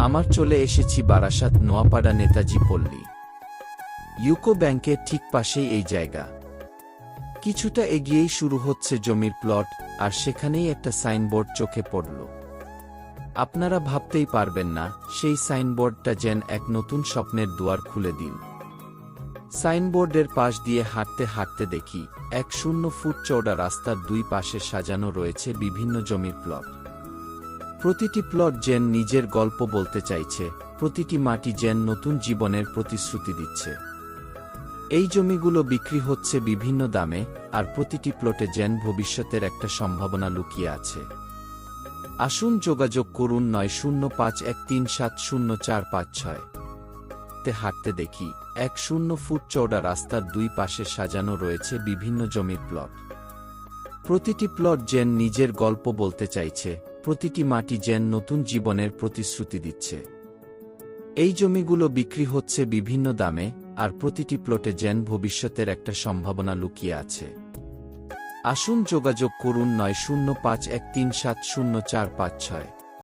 আমার চলে এসেছি বারাসাত নোয়াপাড়া নেতাজি পল্লী ইউকো ব্যাংকের ঠিক পাশেই এই জায়গা। কিছুটা এগিয়েই শুরু হচ্ছে জমির প্লট, আর সেখানেই একটা সাইনবোর্ড চোখে পড়ল। আপনারা ভাবতেই পারবেন না, সেই সাইনবোর্ডটা যেন এক নতুন স্বপ্নের দুয়ার খুলে দিল। সাইনবোর্ডের পাশ দিয়ে হাঁটতে হাঁটতে দেখি 1 ফুট চওড়া রাস্তার দুই পাশে সাজানো রয়েছে বিভিন্ন জমির প্লট। প্রতিটি প্লট যেন নিজের গল্প বলতে চাইছে, প্রতিটি মাটি যেন নতুন জীবনের প্রতিশ্রুতি দিচ্ছে। এই জমিগুলো বিক্রি হচ্ছে বিভিন্ন দামে, আর প্রতিটি প্লটে যেন ভবিষ্যতের একটা সম্ভাবনা লুকিয়ে আছে। আসুন যোগাযোগ করুন 9051370456 তে হাঁটতে দেখি 1 ফুট চওড়া রাস্তার দুই পাশে সাজানো রয়েছে বিভিন্ন জমির প্লট। প্রতিটি প্লট যেন নিজের গল্প বলতে চাইছে, প্রতিটি মাটি যেন নতুন জীবনের প্রতিশ্রুতি দিচ্ছে। এই জমিগুলো বিক্রি হচ্ছে বিভিন্ন দামে, আর প্রতিটি প্লটে যেন ভবিষ্যতের একটা সম্ভাবনা লুকিয়ে আছে। আসুন যোগাযোগ করুন 9051370456।